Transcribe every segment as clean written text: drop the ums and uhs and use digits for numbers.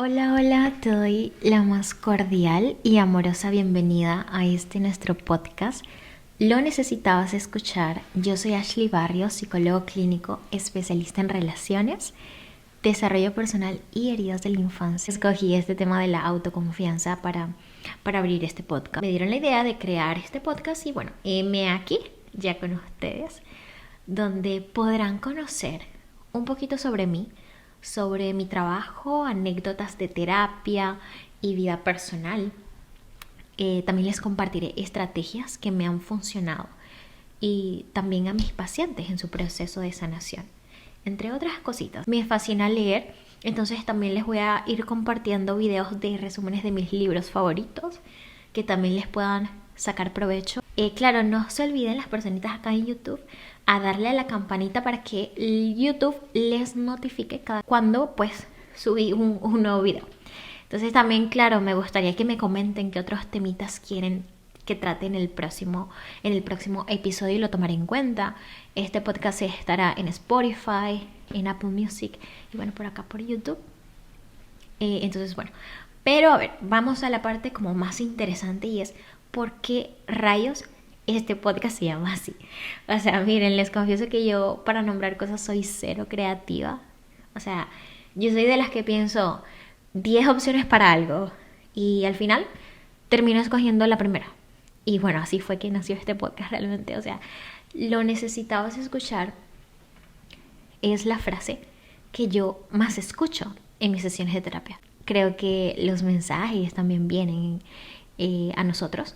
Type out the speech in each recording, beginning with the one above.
Hola, hola, te doy la más cordial y amorosa bienvenida a este nuestro podcast. Lo necesitabas escuchar. Yo soy Ashley Barrios, psicólogo clínico, especialista en relaciones, desarrollo personal y heridas de la infancia. Escogí este tema de la autoconfianza para abrir este podcast. Me dieron la idea de crear este podcast y bueno, heme aquí ya con ustedes, donde podrán conocer un poquito sobre mi trabajo, anécdotas de terapia y vida personal. También les compartiré estrategias que me han funcionado y también a mis pacientes en su proceso de sanación, entre otras cositas. Me fascina leer, entonces también les voy a ir compartiendo videos de resúmenes de mis libros favoritos que también les puedan sacar provecho. Claro, no se olviden las personitas acá en YouTube a darle a la campanita para que YouTube les notifique cada cuando pues subí un nuevo video. Entonces también, claro, me gustaría que me comenten qué otros temitas quieren que trate en el próximo episodio y lo tomaré en cuenta. Este podcast estará en Spotify, en Apple Music y bueno, por acá por YouTube. Entonces, bueno, pero a ver, vamos a la parte como más interesante y es ¿por qué rayos este podcast se llama así? O sea, miren, les confieso que yo para nombrar cosas soy cero creativa. O sea, yo soy de las que pienso 10 opciones para algo y al final termino escogiendo la primera. Y bueno, así fue que nació este podcast realmente. O sea, lo necesitabas escuchar es la frase que yo más escucho en mis sesiones de terapia. Creo que los mensajes también vienen a nosotros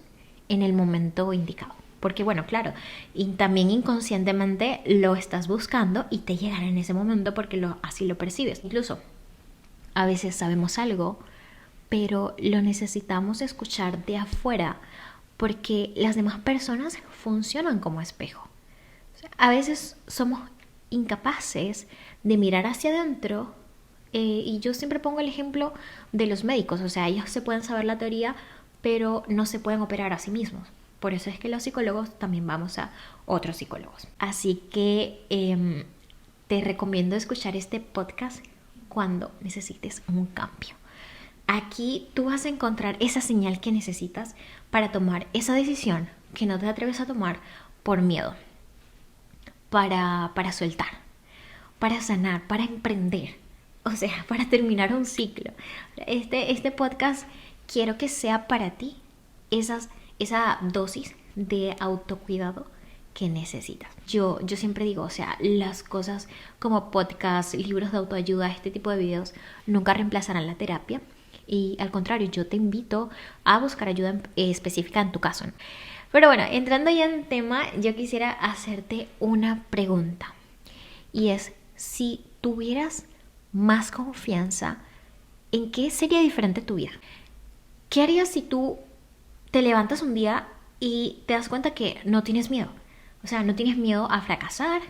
en el momento indicado. Porque bueno, claro, y también inconscientemente lo estás buscando y te llegan en ese momento porque así lo percibes. Incluso a veces sabemos algo, pero lo necesitamos escuchar de afuera porque las demás personas funcionan como espejo. O sea, a veces somos incapaces de mirar hacia adentro y yo siempre pongo el ejemplo de los médicos. O sea, ellos se pueden saber la teoría, pero no se pueden operar a sí mismos. Por eso es que los psicólogos también vamos a otros psicólogos. Así que te recomiendo escuchar este podcast cuando necesites un cambio. Aquí tú vas a encontrar esa señal que necesitas para tomar esa decisión que no te atreves a tomar por miedo, para soltar, para sanar, para emprender, o sea, para terminar un ciclo. Este podcast quiero que sea para ti esa dosis de autocuidado que necesitas. Yo siempre digo, o sea, las cosas como podcast, libros de autoayuda, este tipo de videos nunca reemplazarán la terapia y al contrario, yo te invito a buscar ayuda específica en tu caso, ¿no? Pero bueno, entrando ya en tema, yo quisiera hacerte una pregunta y es si tuvieras más confianza, ¿en qué sería diferente tu vida? ¿Qué harías si tú te levantas un día y te das cuenta que no tienes miedo? O sea, no tienes miedo a fracasar,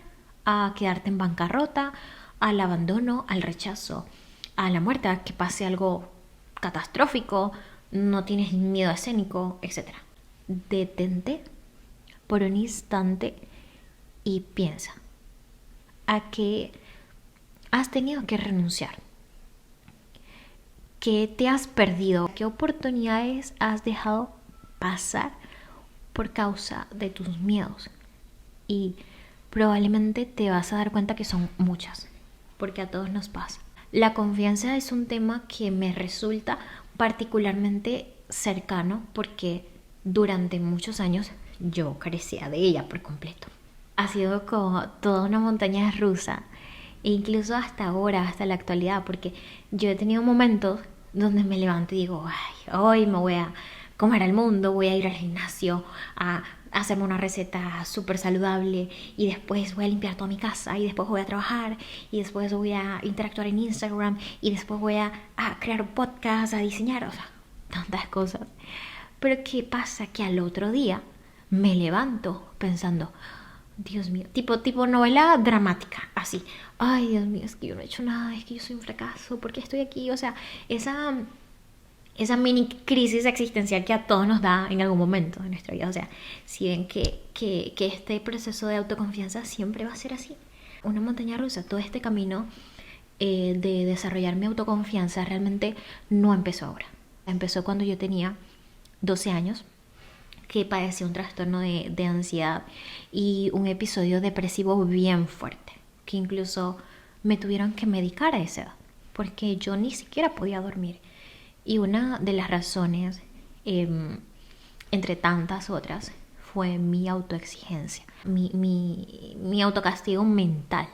a quedarte en bancarrota, al abandono, al rechazo, a la muerte, a que pase algo catastrófico, no tienes miedo escénico, etc. Detente por un instante y piensa a qué has tenido que renunciar, qué te has perdido, qué oportunidades has dejado pasar por causa de tus miedos. Y probablemente te vas a dar cuenta que son muchas, porque a todos nos pasa. La confianza es un tema que me resulta particularmente cercano porque durante muchos años yo carecía de ella por completo. Ha sido como toda una montaña rusa, e incluso hasta ahora, hasta la actualidad, porque yo he tenido momentos donde me levanto y digo, ay, hoy me voy a comer al mundo, voy a ir al gimnasio a hacerme una receta súper saludable y después voy a limpiar toda mi casa y después voy a trabajar y después voy a interactuar en Instagram y después voy a crear un podcast, a diseñar, o sea, tantas cosas. Pero ¿qué pasa? Que al otro día me levanto pensando, Dios mío, tipo novela dramática, así, ay Dios mío, es que yo no he hecho nada, es que yo soy un fracaso, ¿por qué estoy aquí? O sea, esa mini crisis existencial que a todos nos da en algún momento de nuestra vida. O sea, si ven que este proceso de autoconfianza siempre va a ser así, una montaña rusa, todo este camino de desarrollar mi autoconfianza realmente no empezó ahora. Empezó cuando yo tenía 12 años, que padecía un trastorno de ansiedad y un episodio depresivo bien fuerte, que incluso me tuvieron que medicar a esa edad, porque yo ni siquiera podía dormir. Y una de las razones, entre tantas otras, fue mi autoexigencia, mi autocastigo mental.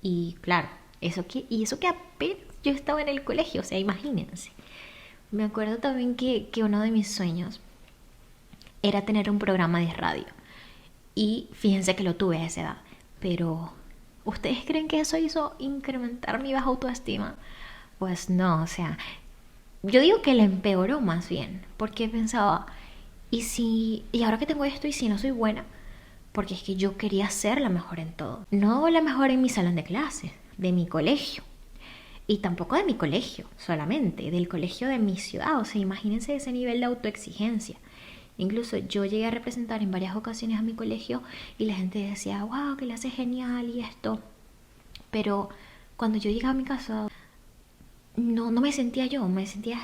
Y claro, eso que apenas yo estaba en el colegio, o sea, imagínense. Me acuerdo también que uno de mis sueños era tener un programa de radio. Y fíjense que lo tuve a esa edad. Pero, ¿ustedes creen que eso hizo incrementar mi baja autoestima? Pues no, o sea, yo digo que le empeoró más bien. Porque pensaba, ¿y ahora que tengo esto, y si no soy buena? Porque es que yo quería ser la mejor en todo. No la mejor en mi salón de clases, de mi colegio. Y tampoco de mi colegio solamente, del colegio de mi ciudad. O sea, imagínense ese nivel de autoexigencia. Incluso yo llegué a representar en varias ocasiones a mi colegio y la gente decía, wow, que le hace genial y esto. Pero cuando yo llegaba a mi casa, no me sentía yo, me sentía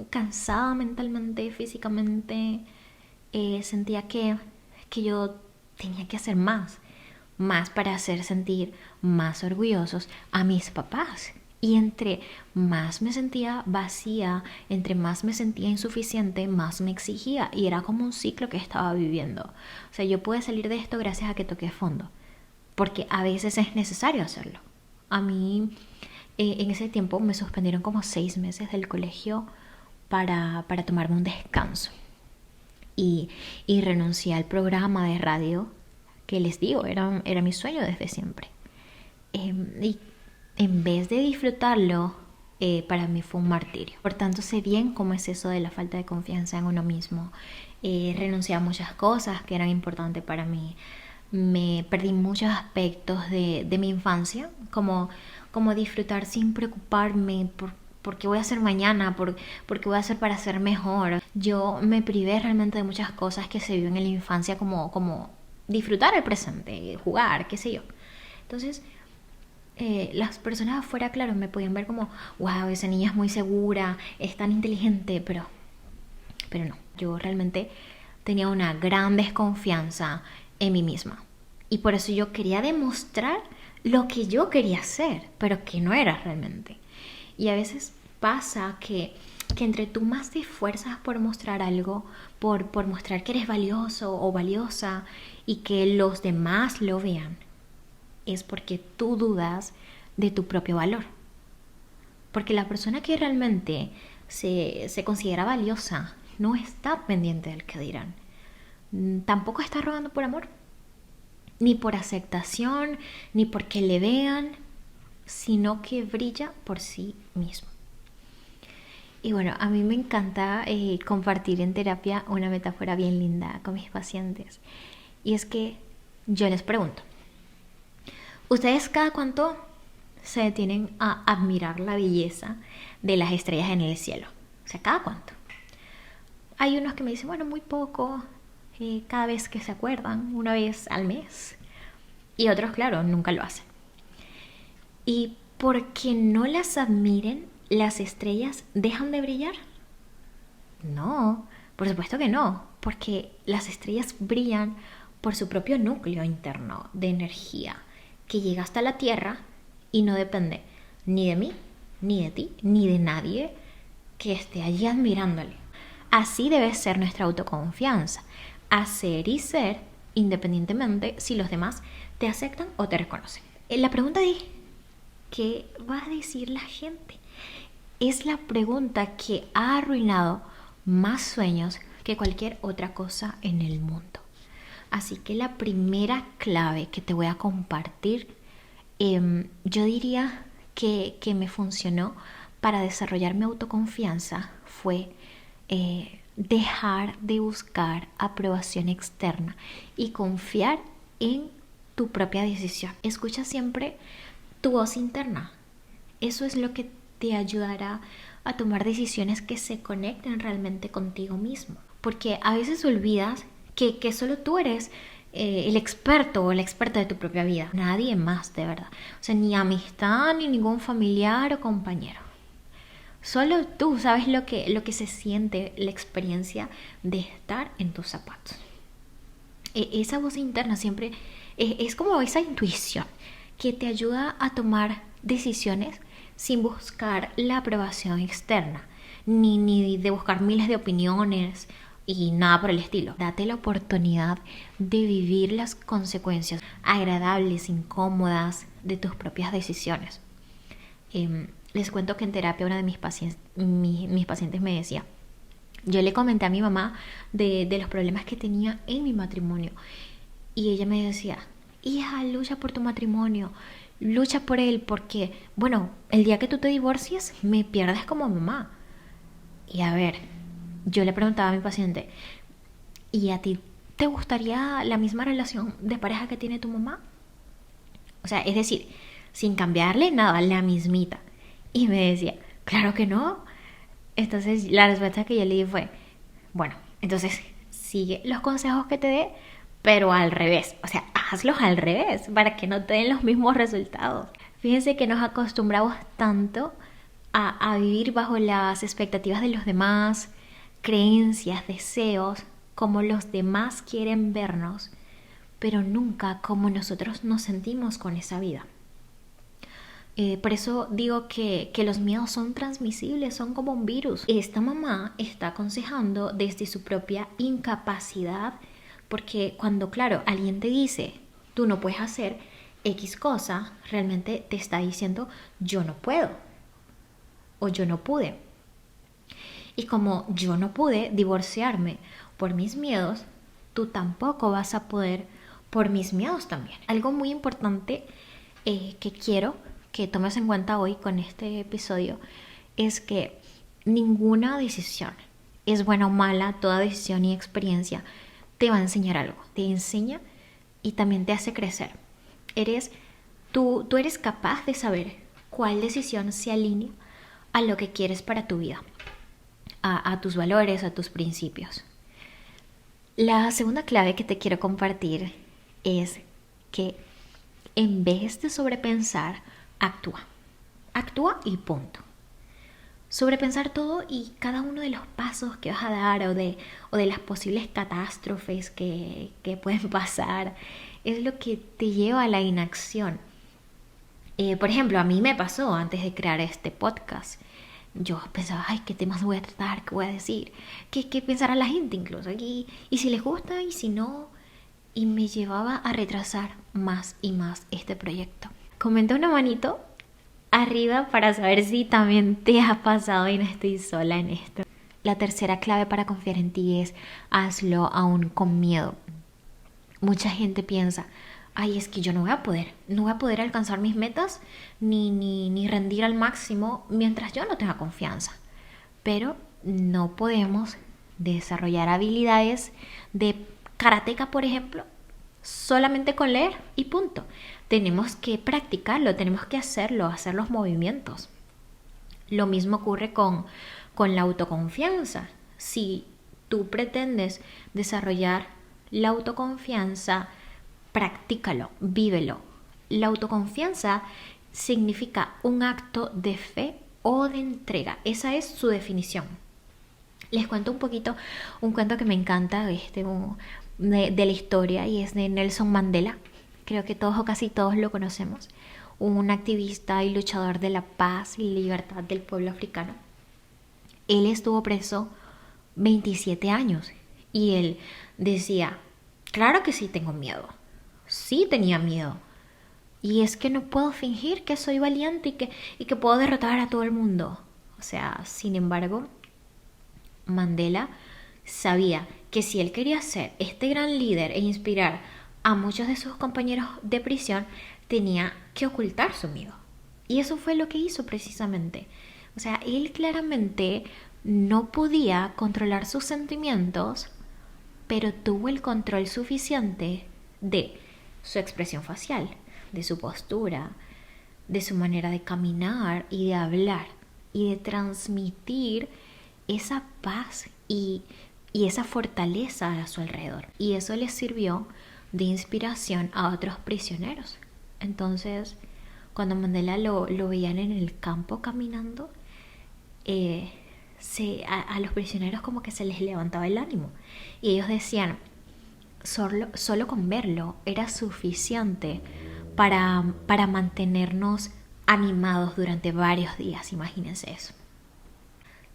cansada mentalmente, físicamente. Sentía que yo tenía que hacer más para hacer sentir más orgullosos a mis papás. Y entre más me sentía vacía, entre más me sentía insuficiente, más me exigía. Y era como un ciclo que estaba viviendo. O sea, yo pude salir de esto gracias a que toqué fondo. Porque a veces es necesario hacerlo. A mí, en ese tiempo me suspendieron como 6 meses del colegio para tomarme un descanso. Y renuncié al programa de radio que les digo, era mi sueño desde siempre. Y en vez de disfrutarlo, para mí fue un martirio. Por tanto, sé bien cómo es eso de la falta de confianza en uno mismo. Renuncié a muchas cosas que eran importantes para mí. Me perdí muchos aspectos de mi infancia, como disfrutar sin preocuparme por qué voy a hacer mañana, por qué voy a hacer para ser mejor. Yo me privé realmente de muchas cosas que se viven en la infancia, como disfrutar el presente, jugar, qué sé yo. Entonces, las personas afuera, claro, me podían ver como, wow, esa niña es muy segura, es tan inteligente, pero no, yo realmente tenía una gran desconfianza en mí misma. Y por eso yo quería demostrar lo que yo quería hacer, pero que no era realmente. Y a veces pasa que entre tú más te esfuerzas por mostrar algo, por mostrar que eres valioso o valiosa y que los demás lo vean, es porque tú dudas de tu propio valor. Porque la persona que realmente se considera valiosa no está pendiente del que dirán. Tampoco está rogando por amor, ni por aceptación, ni porque le vean, sino que brilla por sí mismo. Y bueno, a mí me encanta compartir en terapia una metáfora bien linda con mis pacientes. Y es que yo les pregunto, ¿ustedes cada cuánto se detienen a admirar la belleza de las estrellas en el cielo? O sea, ¿cada cuánto? Hay unos que me dicen, bueno, muy poco, cada vez que se acuerdan, una vez al mes. Y otros, claro, nunca lo hacen. Y porque no las admiren, ¿las estrellas dejan de brillar? No, por supuesto que no, porque las estrellas brillan por su propio núcleo interno de energía que llega hasta la Tierra y no depende ni de mí, ni de ti, ni de nadie que esté allí admirándole. Así debe ser nuestra autoconfianza, hacer y ser independientemente si los demás te aceptan o te reconocen. La pregunta es, ¿qué va a decir la gente? Es la pregunta que ha arruinado más sueños que cualquier otra cosa en el mundo. Así que la primera clave que te voy a compartir, yo diría que me funcionó para desarrollar mi autoconfianza, fue dejar de buscar aprobación externa y confiar en tu propia decisión. Escucha siempre tu voz interna. Eso es lo que te ayudará a tomar decisiones que se conecten realmente contigo mismo. Porque a veces olvidas que solo tú eres el experto o la experta de tu propia vida. Nadie más, de verdad. O sea, ni amistad, ni ningún familiar o compañero. Solo tú sabes lo que se siente, la experiencia de estar en tus zapatos. Esa voz interna siempre es como esa intuición que te ayuda a tomar decisiones sin buscar la aprobación externa, ni de buscar miles de opiniones y nada por el estilo. Date la oportunidad de vivir las consecuencias agradables, incómodas de tus propias decisiones. Les cuento que en terapia una de mis pacientes me decía, yo le comenté a mi mamá de los problemas que tenía en mi matrimonio y ella me decía, hija, lucha por tu matrimonio, lucha por él porque, bueno, el día que tú te divorcies me pierdes como mamá. Y a ver, yo le preguntaba a mi paciente, ¿y a ti te gustaría la misma relación de pareja que tiene tu mamá? O sea, es decir, sin cambiarle nada, la mismita. Y me decía, claro que no. Entonces la respuesta que yo le di fue, bueno, entonces sigue los consejos que te dé, pero al revés. O sea, hazlos al revés para que no te den los mismos resultados. Fíjense que nos acostumbramos tanto a vivir bajo las expectativas de los demás, creencias, deseos, como los demás quieren vernos, pero nunca como nosotros nos sentimos con esa vida. Por eso digo que los miedos son transmisibles, son como un virus. Esta mamá está aconsejando desde su propia incapacidad, porque cuando, claro, alguien te dice, tú no puedes hacer X cosa, realmente te está diciendo, yo no puedo o yo no pude. Y como yo no pude divorciarme por mis miedos, tú tampoco vas a poder por mis miedos también. Algo muy importante que quiero que tomes en cuenta hoy con este episodio es que ninguna decisión es buena o mala, toda decisión y experiencia te va a enseñar algo, te enseña y también te hace crecer. Tú eres capaz de saber cuál decisión se alinea a lo que quieres para tu vida, a tus valores, a tus principios. La segunda clave que te quiero compartir es que en vez de sobrepensar, actúa y punto. Sobrepensar todo y cada uno de los pasos que vas a dar o de las posibles catástrofes que pueden pasar es lo que te lleva a la inacción. Por ejemplo, a mí me pasó antes de crear este podcast. Yo pensaba, ay, ¿qué temas voy a tratar? ¿Qué voy a decir? ¿Qué pensará la gente incluso? Y si les gusta y si no. Y me llevaba a retrasar más y más este proyecto. Comenta una manito arriba para saber si también te ha pasado y no estoy sola en esto. La tercera clave para confiar en ti es hazlo aún con miedo. Mucha gente piensa, ay, es que yo no voy a poder alcanzar mis metas ni rendir al máximo mientras yo no tenga confianza. Pero no podemos desarrollar habilidades de karateka, por ejemplo, solamente con leer y punto. Tenemos que practicarlo, tenemos que hacer los movimientos. Lo mismo ocurre con la autoconfianza. Si tú pretendes desarrollar la autoconfianza, practícalo, vívelo. La autoconfianza significa un acto de fe o de entrega. Esa es su definición. Les cuento un cuento que me encanta de la historia y es de Nelson Mandela. Creo que todos o casi todos lo conocemos. Un activista y luchador de la paz y libertad del pueblo africano. Él estuvo preso 27 años y él decía, claro que sí tengo miedo. Sí tenía miedo. Y es que no puedo fingir que soy valiente y que puedo derrotar a todo el mundo. O sea, sin embargo, Mandela sabía que si él quería ser este gran líder e inspirar a muchos de sus compañeros de prisión, tenía que ocultar su miedo. Y eso fue lo que hizo precisamente. O sea, él claramente no podía controlar sus sentimientos, pero tuvo el control suficiente de su expresión facial, de su postura, de su manera de caminar y de hablar y de transmitir esa paz y esa fortaleza a su alrededor. Y eso les sirvió de inspiración a otros prisioneros. Entonces, cuando Mandela lo veían en el campo caminando, a los prisioneros como que se les levantaba el ánimo. Y ellos decían, solo con verlo era suficiente para mantenernos animados durante varios días, imagínense eso.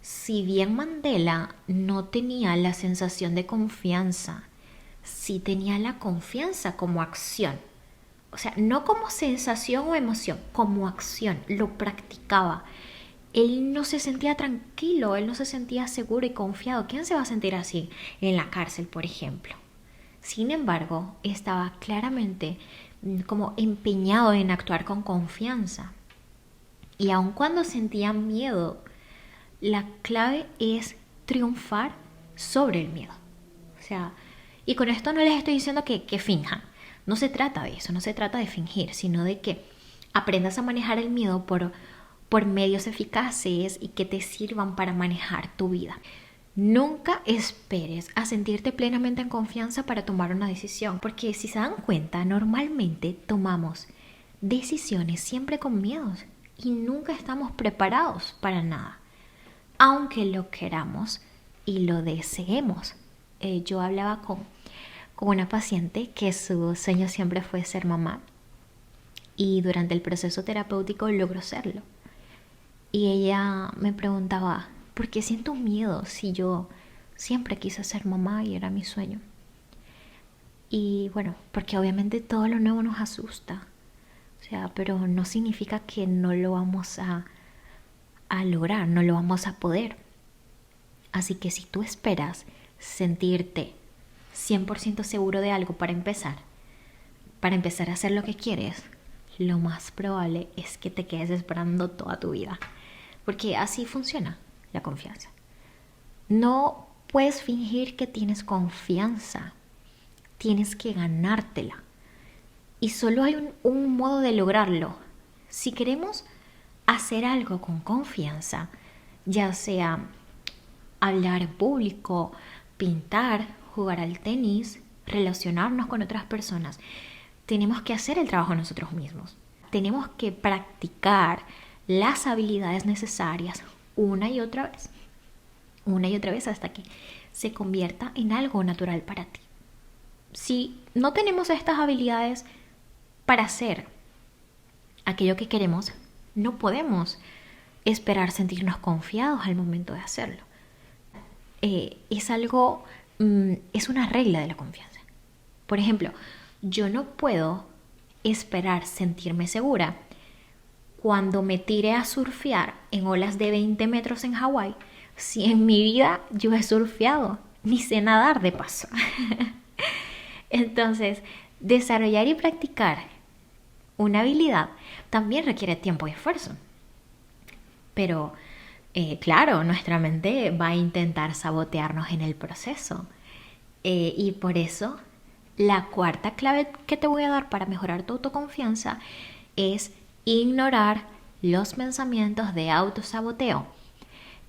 Si bien Mandela no tenía la sensación de confianza, sí tenía la confianza como acción. O sea, no como sensación o emoción, como acción, lo practicaba. Él no se sentía tranquilo, él no se sentía seguro y confiado. ¿Quién se va a sentir así en la cárcel, por ejemplo? Sin embargo, estaba claramente como empeñado en actuar con confianza. Y aun cuando sentía miedo, la clave es triunfar sobre el miedo. O sea, y con esto no les estoy diciendo que finjan. No se trata de eso, no se trata de fingir, sino de que aprendas a manejar el miedo por medios eficaces y que te sirvan para manejar tu vida. Nunca esperes a sentirte plenamente en confianza para tomar una decisión, porque si se dan cuenta, normalmente tomamos decisiones siempre con miedos y nunca estamos preparados para nada, aunque lo queramos y lo deseemos. Yo hablaba con una paciente que su sueño siempre fue ser mamá y durante el proceso terapéutico logró serlo. Y ella me preguntaba, ¿por qué siento miedo si yo siempre quise ser mamá y era mi sueño? Y bueno, porque obviamente todo lo nuevo nos asusta. O sea, pero no significa que no lo vamos a lograr, no lo vamos a poder. Así que si tú esperas sentirte 100% seguro de algo para empezar a hacer lo que quieres, lo más probable es que te quedes esperando toda tu vida. Porque así funciona la confianza. No puedes fingir que tienes confianza. Tienes que ganártela. Y solo hay un modo de lograrlo. Si queremos hacer algo con confianza, ya sea hablar en público, pintar, jugar al tenis, relacionarnos con otras personas, tenemos que hacer el trabajo nosotros mismos. Tenemos que practicar las habilidades necesarias una y otra vez hasta que se convierta en algo natural para ti. Si no tenemos estas habilidades para hacer aquello que queremos, no podemos esperar sentirnos confiados al momento de hacerlo. Es una regla de la confianza. Por ejemplo, yo no puedo esperar sentirme segura cuando me tire a surfear en olas de 20 metros en Hawái, si en mi vida yo he surfeado, ni sé nadar de paso. Entonces, desarrollar y practicar una habilidad también requiere tiempo y esfuerzo. Pero, claro, nuestra mente va a intentar sabotearnos en el proceso. Y por eso, la cuarta clave que te voy a dar para mejorar tu autoconfianza es ignorar los pensamientos de autosaboteo.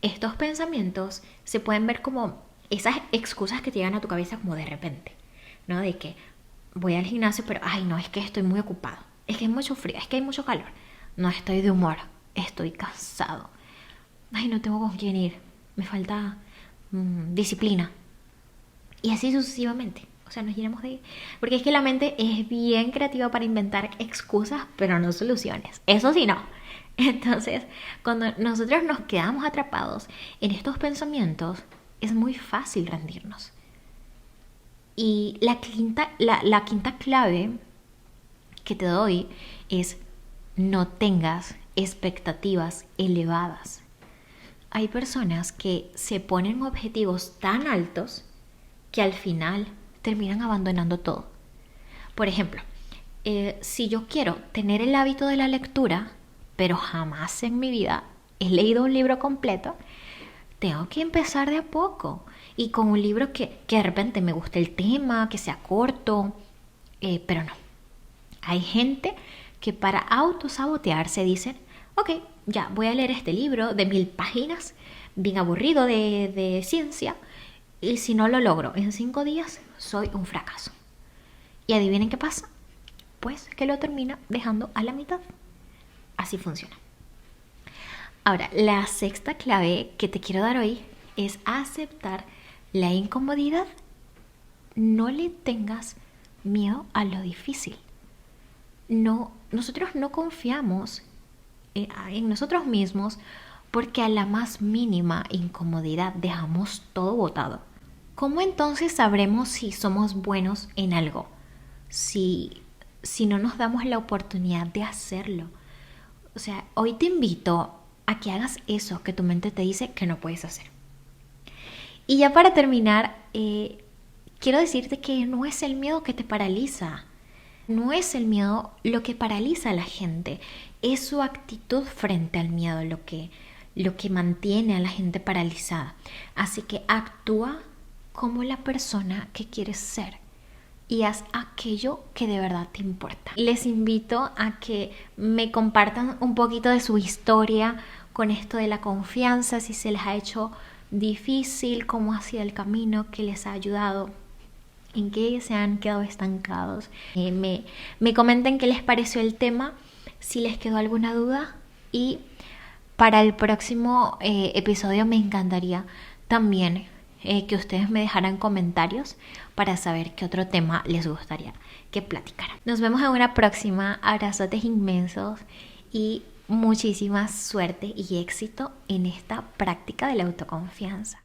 Estos pensamientos se pueden ver como esas excusas que te llegan a tu cabeza como de repente, ¿no? De que voy al gimnasio, pero ay no, es que estoy muy ocupado, es que hay mucho frío, es que hay mucho calor, no estoy de humor, estoy cansado, ay no tengo con quién ir, me falta disciplina. Y así sucesivamente. O sea, nos llenamos de... Porque es que la mente es bien creativa para inventar excusas, pero no soluciones. Eso sí, no. Entonces, cuando nosotros nos quedamos atrapados en estos pensamientos, es muy fácil rendirnos. Y la quinta clave que te doy es no tengas expectativas elevadas. Hay personas que se ponen objetivos tan altos que al final terminan abandonando todo. Por ejemplo, si yo quiero tener el hábito de la lectura, pero jamás en mi vida he leído un libro completo, tengo que empezar de a poco y con un libro que de repente me guste el tema, que sea corto, pero no. Hay gente que para autosabotearse dicen, ok, ya voy a leer este libro de 1000 páginas, bien aburrido de ciencia, y si no lo logro en 5 días, soy un fracaso. Y adivinen qué pasa. Pues que lo termina dejando a la mitad. Así funciona. Ahora, la sexta clave que te quiero dar hoy es aceptar la incomodidad. No le tengas miedo a lo difícil. No, nosotros no confiamos en nosotros mismos porque a la más mínima incomodidad dejamos todo botado. ¿Cómo entonces sabremos si somos buenos en algo? Si no nos damos la oportunidad de hacerlo. O sea, hoy te invito a que hagas eso que tu mente te dice que no puedes hacer. Y ya para terminar, quiero decirte que no es el miedo que te paraliza. No es el miedo lo que paraliza a la gente. Es su actitud frente al miedo lo que mantiene a la gente paralizada. Así que actúa como la persona que quieres ser y haz aquello que de verdad te importa. Les invito a que me compartan un poquito de su historia con esto de la confianza, si se les ha hecho difícil, cómo ha sido el camino que les ha ayudado, en qué se han quedado estancados. Me comenten qué les pareció el tema, si les quedó alguna duda, y para el próximo episodio me encantaría también que ustedes me dejaran comentarios para saber qué otro tema les gustaría que platicara. Nos vemos en una próxima. Abrazotes inmensos y muchísima suerte y éxito en esta práctica de la autoconfianza.